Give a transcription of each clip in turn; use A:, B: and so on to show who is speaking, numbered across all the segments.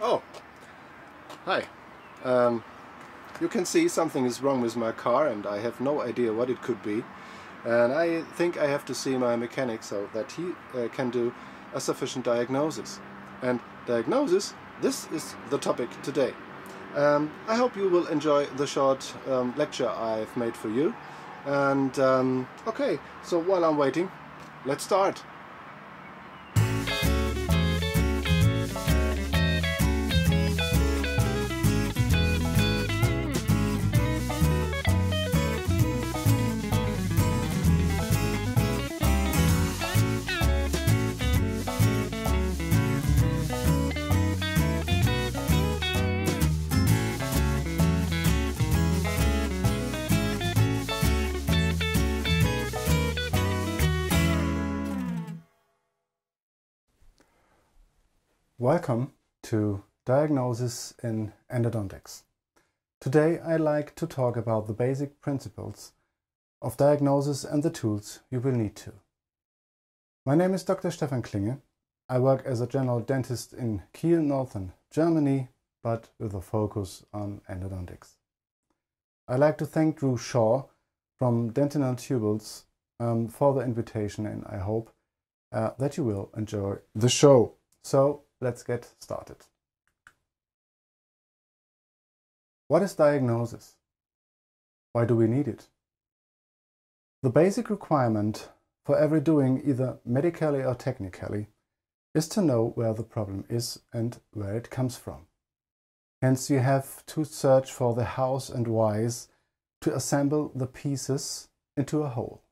A: Oh, hi. You can see something is wrong with my car and I have no idea what it could be. And I think I have to see my mechanic so that he can do a sufficient diagnosis. And diagnosis, this is the topic today. I hope you will enjoy the short lecture I've made for you. And okay, so while I'm waiting, let's start. Welcome to Diagnosis in Endodontics. Today I'd like to talk about the basic principles of diagnosis and the tools you will need to. My name is Dr. Stefan Klinge. I work as a general dentist in Kiel, northern Germany, but with a focus on endodontics. I'd like to thank Drew Shaw from Dentinal Tubules for the invitation, and I hope that you will enjoy the show. So let's get started. What is diagnosis? Why do we need it? The basic requirement for every doing, either medically or technically, is to know where the problem is and where it comes from. Hence you have to search for the hows and whys to assemble the pieces into a whole.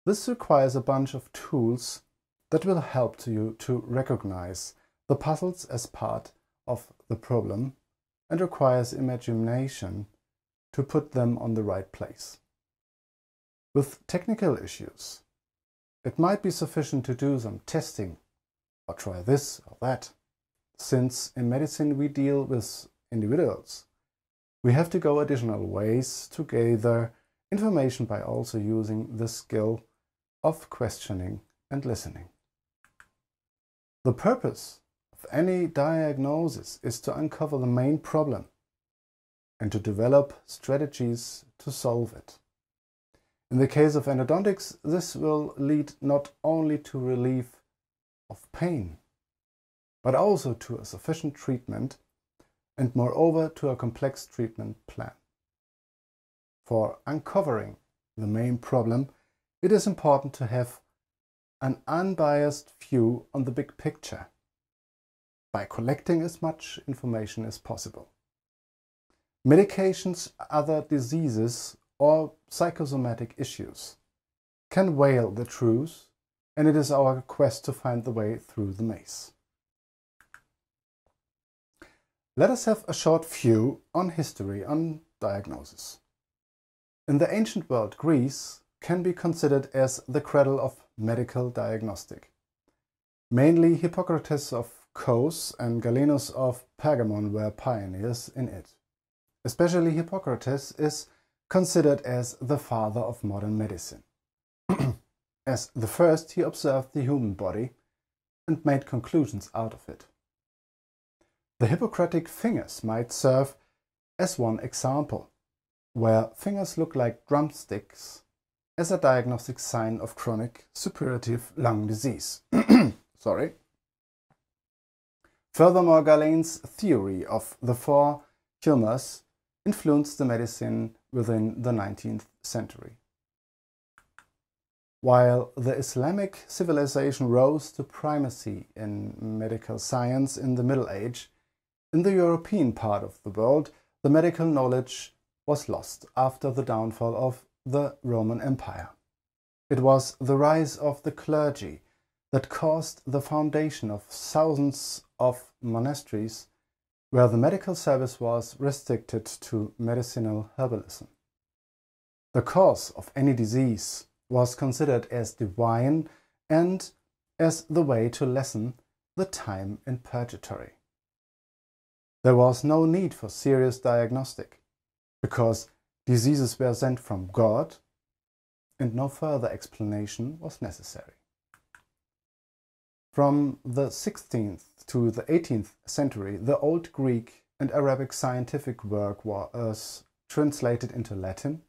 A: This requires a bunch of tools that will help you to recognize the puzzles as part of the problem and requires imagination to put them on the right place. With technical issues, it might be sufficient to do some testing or try this or that. Since in medicine we deal with individuals, we have to go additional ways to gather information by also using the skill of questioning and listening. The purpose of any diagnosis is to uncover the main problem and to develop strategies to solve it. In the case of endodontics, this will lead not only to relief of pain, but also to a sufficient treatment and moreover to a complex treatment plan. For uncovering the main problem, it is important to have an unbiased view on the big picture by collecting as much information as possible. Medications, other diseases or psychosomatic issues can veil the truth, and it is our quest to find the way through the maze. Let us have a short view on history on diagnosis. In the ancient world, Greece can be considered as the cradle of medical diagnostic. Mainly Hippocrates of Kos and Galenus of Pergamon were pioneers in it. Especially Hippocrates is considered as the father of modern medicine. As the first, he observed the human body and made conclusions out of it. The Hippocratic fingers might serve as one example, where fingers look like drumsticks as a diagnostic sign of chronic suppurative lung disease. Sorry. Furthermore, Galen's theory of the four tumors influenced the medicine within the 19th century. While the Islamic civilization rose to primacy in medical science in the Middle Age, in the European part of the world, the medical knowledge was lost after the downfall of the Roman Empire. It was the rise of the clergy that caused the foundation of thousands of monasteries where the medical service was restricted to medicinal herbalism. The cause of any disease was considered as divine and as the way to lessen the time in purgatory. There was no need for serious diagnostic, because diseases were sent from God and no further explanation was necessary. From the 16th to the 18th century, the Old Greek and Arabic scientific work was translated into Latin,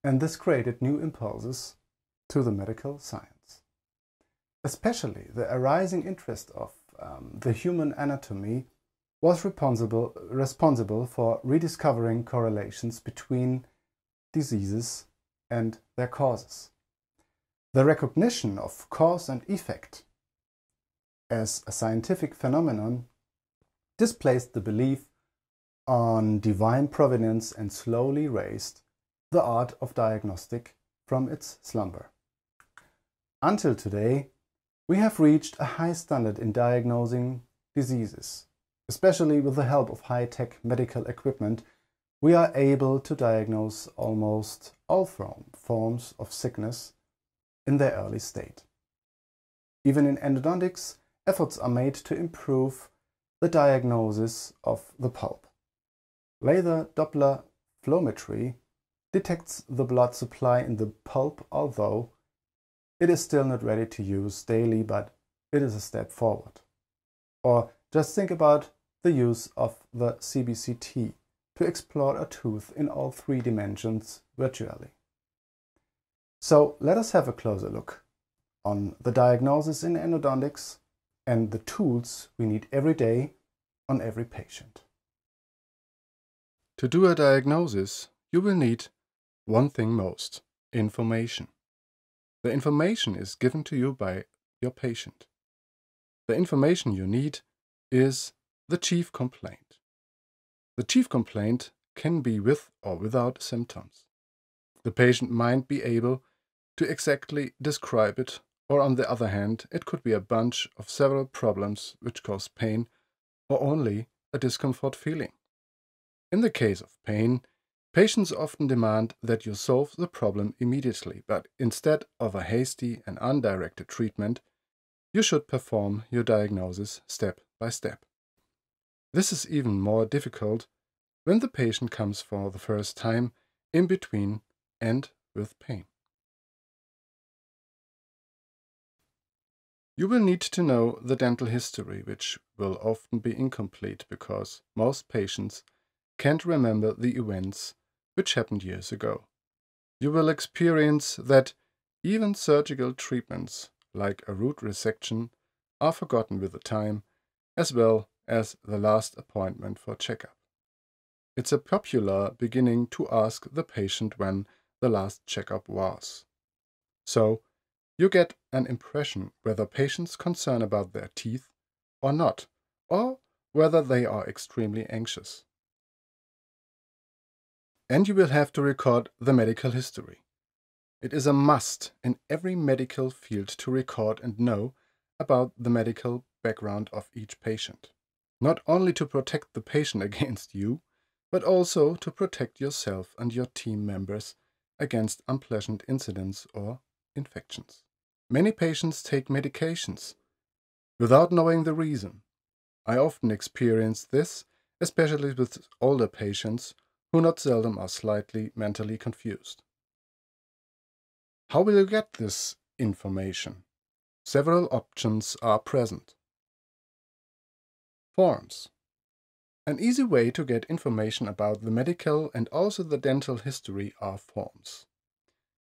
A: and this created new impulses to the medical science. Especially the arising interest of the human anatomy was responsible for rediscovering correlations between diseases and their causes. The recognition of cause and effect as a scientific phenomenon displaced the belief on divine providence and slowly raised the art of diagnostic from its slumber. Until today, we have reached a high standard in diagnosing diseases. Especially with the help of high-tech medical equipment, we are able to diagnose almost all forms of sickness in their early state. Even in endodontics, efforts are made to improve the diagnosis of the pulp. Laser Doppler flowmetry detects the blood supply in the pulp, although it is still not ready to use daily, but it is a step forward. Or just think about the use of the CBCT to explore a tooth in all 3 dimensions virtually. So let us have a closer look on the diagnosis in endodontics and the tools we need every day on every patient. To do a diagnosis, you will need one thing most: information. The information is given to you by your patient. The information you need is the chief complaint. The chief complaint can be with or without symptoms. The patient might be able to exactly describe it, or on the other hand, it could be a bunch of several problems which cause pain or only a discomfort feeling. In the case of pain, patients often demand that you solve the problem immediately, but instead of a hasty and undirected treatment, you should perform your diagnosis step by step. This is even more difficult when the patient comes for the first time in between and with pain. You will need to know the dental history, which will often be incomplete because most patients can't remember the events which happened years ago. You will experience that even surgical treatments, like a root resection, are forgotten with the time, as well as the last appointment for checkup. It's a popular beginning to ask the patient when the last checkup was. So, you get an impression whether patients concern about their teeth or not, or whether they are extremely anxious. And you will have to record the medical history. It is a must in every medical field to record and know about the medical background of each patient. Not only to protect the patient against you, but also to protect yourself and your team members against unpleasant incidents or infections. Many patients take medications without knowing the reason. I often experience this, especially with older patients who not seldom are slightly mentally confused. How will you get this information? Several options are present. Forms. An easy way to get information about the medical and also the dental history are forms.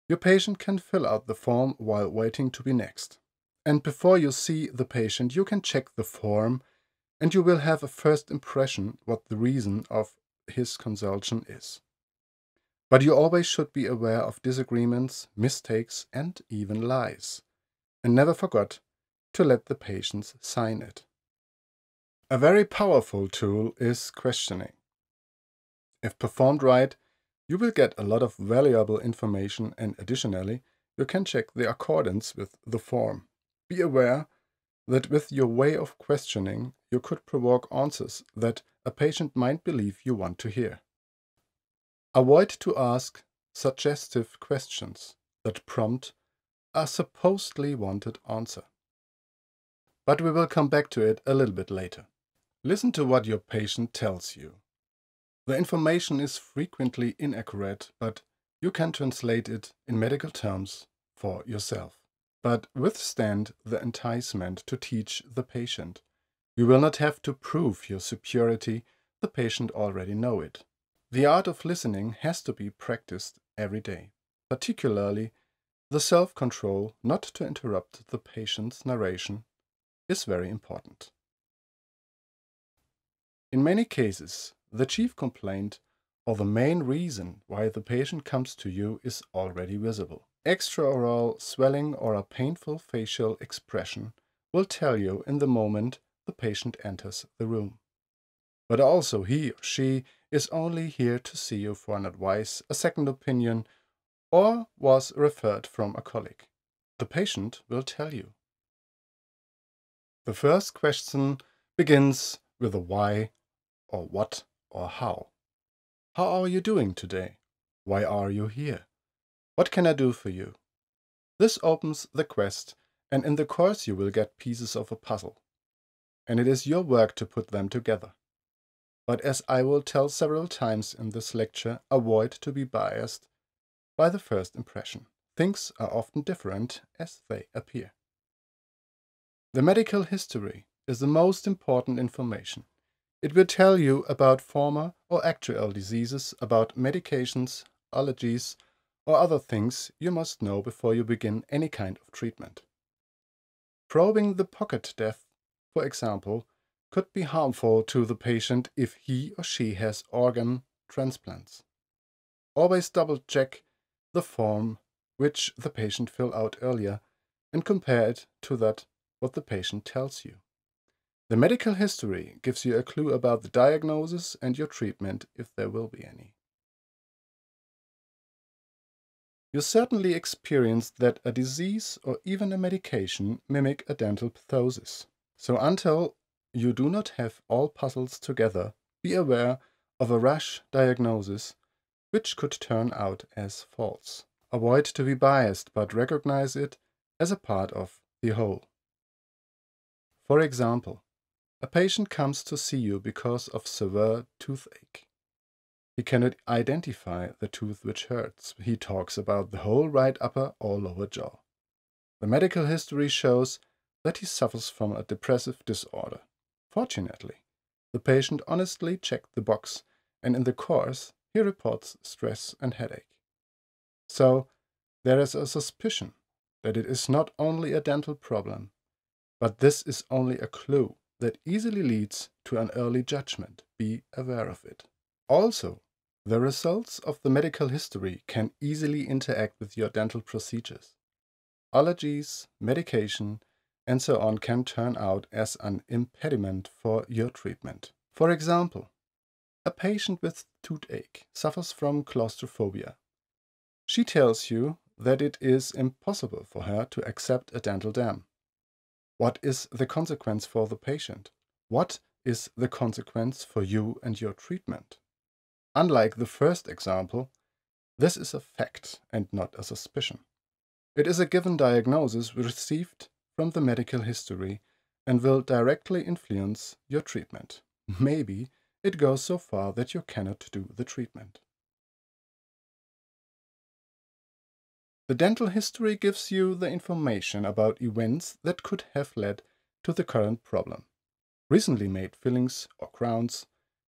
A: Your patient can fill out the form while waiting to be next. And before you see the patient, you can check the form and you will have a first impression what the reason of his consultation is. But you always should be aware of disagreements, mistakes, and even lies. And never forget to let the patients sign it. A very powerful tool is questioning. If performed right, you will get a lot of valuable information, and additionally, you can check the accordance with the form. Be aware that with your way of questioning, you could provoke answers that a patient might believe you want to hear. Avoid to ask suggestive questions that prompt a supposedly wanted answer. But we will come back to it a little bit later. Listen to what your patient tells you. The information is frequently inaccurate, but you can translate it in medical terms for yourself. But withstand the enticement to teach the patient. You will not have to prove your superiority, the patient already know it. The art of listening has to be practiced every day, particularly the self-control not to interrupt the patient's narration is very important. In many cases, the chief complaint or the main reason why the patient comes to you is already visible. Extraoral swelling or a painful facial expression will tell you in the moment the patient enters the room. But also he or she is only here to see you for an advice, a second opinion, or was referred from a colleague. The patient will tell you. The first question begins with a why or what or how. How are you doing today? Why are you here? What can I do for you? This opens the quest, and in the course you will get pieces of a puzzle. And it is your work to put them together. But as I will tell several times in this lecture, avoid to be biased by the first impression. Things are often different as they appear. The medical history is the most important information. It will tell you about former or actual diseases, about medications, allergies, or other things you must know before you begin any kind of treatment. Probing the pocket depth, for example, could be harmful to the patient if he or she has organ transplants. Always double-check the form which the patient filled out earlier and compare it to that what the patient tells you. The medical history gives you a clue about the diagnosis and your treatment if there will be any. You certainly experienced that a disease or even a medication mimic a dental pathosis. So until you do not have all puzzles together, be aware of a rash diagnosis which could turn out as false. Avoid to be biased, but recognize it as a part of the whole. For example, a patient comes to see you because of severe toothache. He cannot identify the tooth which hurts. He talks about the whole right upper or lower jaw. The medical history shows that he suffers from a depressive disorder. Fortunately, the patient honestly checked the box, and in the course he reports stress and headache. So, there is a suspicion that it is not only a dental problem, but this is only a clue that easily leads to an early judgment. Be aware of it. Also, the results of the medical history can easily interact with your dental procedures. Allergies, medication, and so on can turn out as an impediment for your treatment. For example, a patient with toothache suffers from claustrophobia. She tells you that it is impossible for her to accept a dental dam. What is the consequence for the patient? What is the consequence for you and your treatment? Unlike the first example, this is a fact and not a suspicion. It is a given diagnosis received from the medical history and will directly influence your treatment. Maybe it goes so far that you cannot do the treatment. The dental history gives you the information about events that could have led to the current problem. Recently made fillings or crowns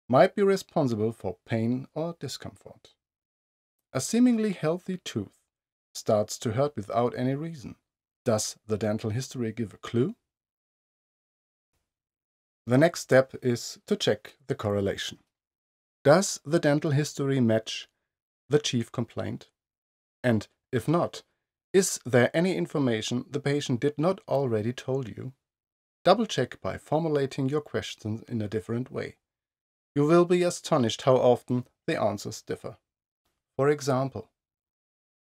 A: might be responsible for pain or discomfort. A seemingly healthy tooth starts to hurt without any reason. Does the dental history give a clue? The next step is to check the correlation. Does the dental history match the chief complaint? And if not, is there any information the patient did not already told you? Double-check by formulating your questions in a different way. You will be astonished how often the answers differ. For example,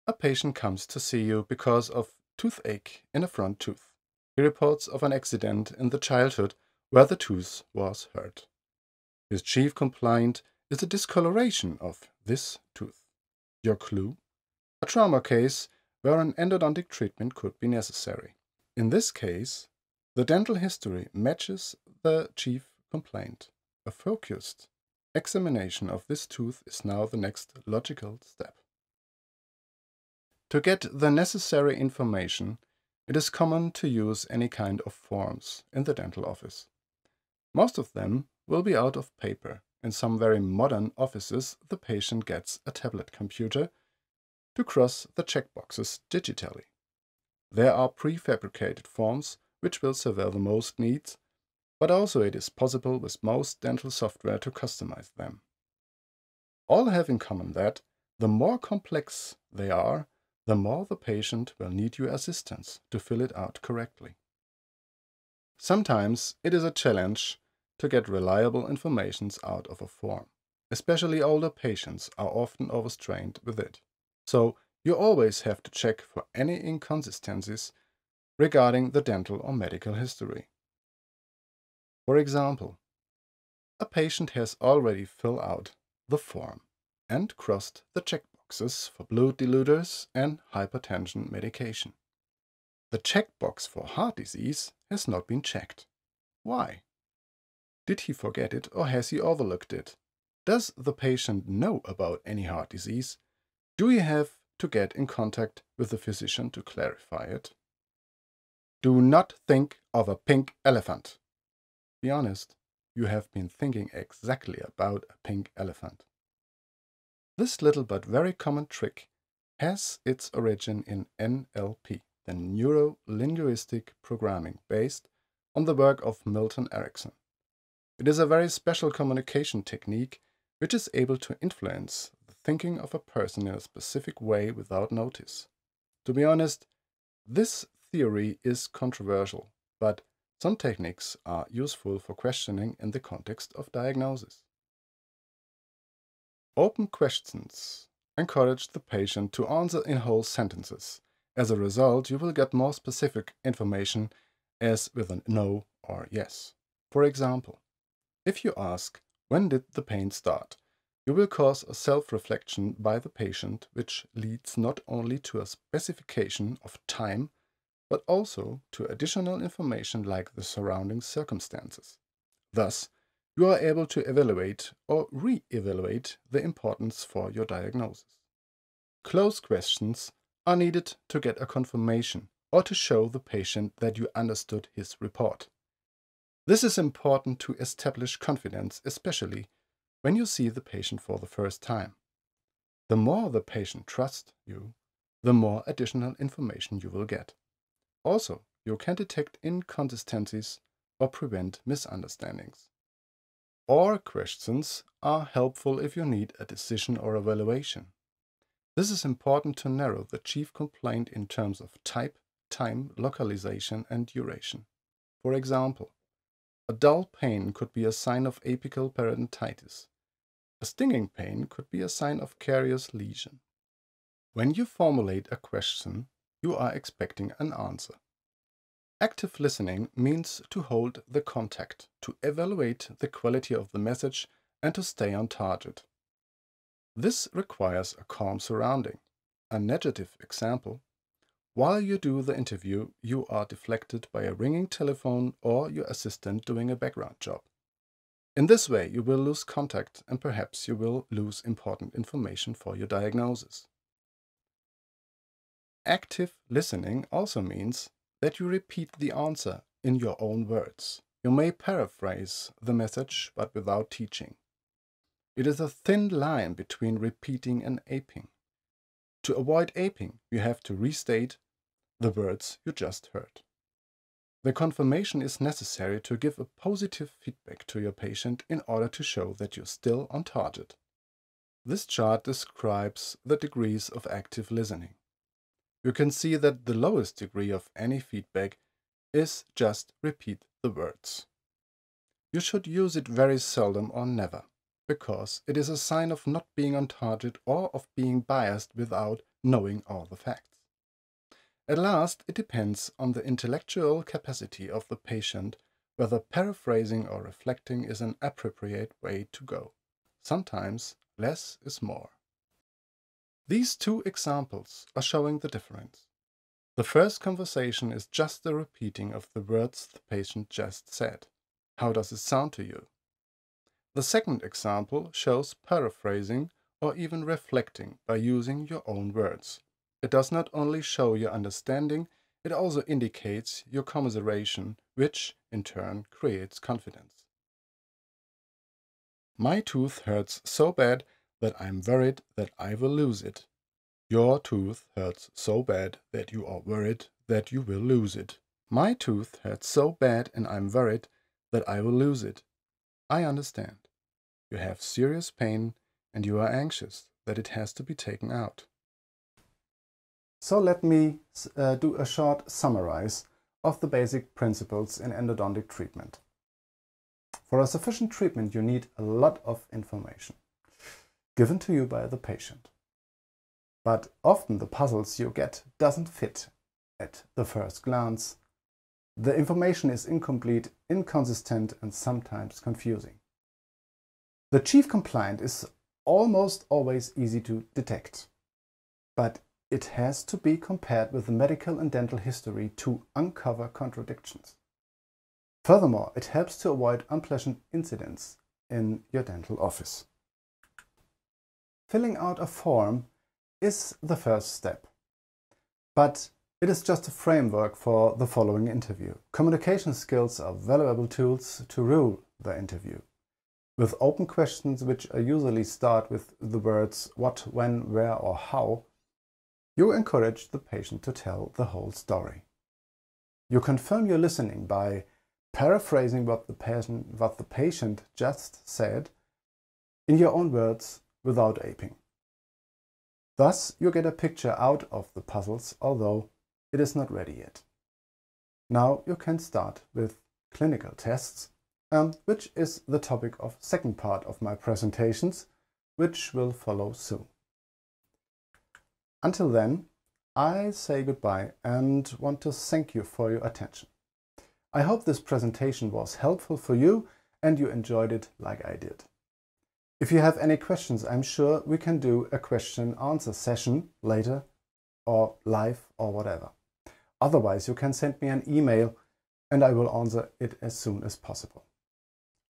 A: a patient comes to see you because of toothache in a front tooth. He reports of an accident in the childhood where the tooth was hurt. His chief complaint is the discoloration of this tooth. Your clue? A trauma case where an endodontic treatment could be necessary. In this case, the dental history matches the chief complaint. A focused examination of this tooth is now the next logical step. To get the necessary information, it is common to use any kind of forms in the dental office. Most of them will be out of paper. In some very modern offices, the patient gets a tablet computer to cross the checkboxes digitally. There are prefabricated forms which will serve the most needs, but also it is possible with most dental software to customize them. All have in common that the more complex they are, the more the patient will need your assistance to fill it out correctly. Sometimes it is a challenge to get reliable information out of a form. Especially older patients are often overstrained with it. So you always have to check for any inconsistencies regarding the dental or medical history. For example, a patient has already filled out the form and crossed the checkboxes for blood diluters and hypertension medication. The checkbox for heart disease has not been checked. Why? Did he forget it or has he overlooked it? Does the patient know about any heart disease? Do you have to get in contact with the physician to clarify it? Do not think of a pink elephant. Be honest, you have been thinking exactly about a pink elephant. This little but very common trick has its origin in NLP, the Neuro-Linguistic Programming, based on the work of Milton Erickson. It is a very special communication technique which is able to influence the thinking of a person in a specific way without notice. To be honest, this theory is controversial, but some techniques are useful for questioning in the context of diagnosis. Open questions encourage the patient to answer in whole sentences. As a result, you will get more specific information as with a no or yes. For example, if you ask, "When did the pain start?" you will cause a self-reflection by the patient, which leads not only to a specification of time, but also to additional information like the surrounding circumstances. Thus, you are able to evaluate or re-evaluate the importance for your diagnosis. Close questions are needed to get a confirmation or to show the patient that you understood his report. This is important to establish confidence, especially when you see the patient for the first time. The more the patient trusts you, the more additional information you will get. Also, you can detect inconsistencies or prevent misunderstandings. Or questions are helpful if you need a decision or evaluation. This is important to narrow the chief complaint in terms of type, time, localization, and duration. For example, a dull pain could be a sign of apical peritonitis. A stinging pain could be a sign of carious lesion. When you formulate a question, you are expecting an answer. Active listening means to hold the contact, to evaluate the quality of the message, and to stay on target. This requires a calm surrounding. A negative example: while you do the interview, you are deflected by a ringing telephone or your assistant doing a background job. In this way, you will lose contact and perhaps you will lose important information for your diagnosis. Active listening also means that you repeat the answer in your own words. You may paraphrase the message, but without teaching. It is a thin line between repeating and aping. To avoid aping, you have to restate the words you just heard. The confirmation is necessary to give a positive feedback to your patient in order to show that you're still on target. This chart describes the degrees of active listening. You can see that the lowest degree of any feedback is just repeat the words. You should use it very seldom or never, because it is a sign of not being on target or of being biased without knowing all the facts. At last, it depends on the intellectual capacity of the patient whether paraphrasing or reflecting is an appropriate way to go. Sometimes less is more. These two examples are showing the difference. The first conversation is just the repeating of the words the patient just said. How does it sound to you? The second example shows paraphrasing or even reflecting by using your own words. It does not only show your understanding, it also indicates your commiseration, which in turn creates confidence. My tooth hurts so bad that I'm worried that I will lose it. Your tooth hurts so bad that you are worried that you will lose it. My tooth hurts so bad and I'm worried that I will lose it. I understand. You have serious pain and you are anxious that it has to be taken out. So let me do a short summarize of the basic principles in endodontic treatment. For a sufficient treatment, you need a lot of information given to you by the patient. But often the puzzles you get doesn't fit at the first glance. The information is incomplete, inconsistent, and sometimes confusing. The chief complaint is almost always easy to detect, but it has to be compared with the medical and dental history to uncover contradictions. Furthermore, it helps to avoid unpleasant incidents in your dental office. Filling out a form is the first step, but it is just a framework for the following interview. Communication skills are valuable tools to rule the interview, with open questions which usually start with the words what, when, where or how. You encourage the patient to tell the whole story. You confirm your listening by paraphrasing what the patient just said in your own words without aping. Thus, you get a picture out of the puzzles, although it is not ready yet. Now you can start with clinical tests, which is the topic of second part of my presentations, which will follow soon. Until then, I say goodbye and want to thank you for your attention. I hope this presentation was helpful for you and you enjoyed it like I did. If you have any questions, I'm sure we can do a question-answer session later or live or whatever. Otherwise, you can send me an email and I will answer it as soon as possible.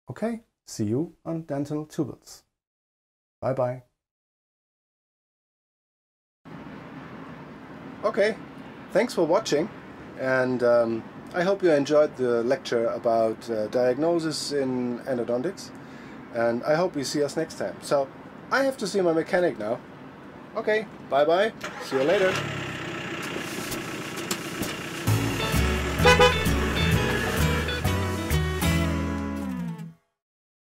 A: Okay, see you on Dental Tools. Bye-bye. Okay, thanks for watching, and I hope you enjoyed the lecture about diagnosis in endodontics, and I hope you see us next time. So I have to see my mechanic now. Okay, bye bye, see you later.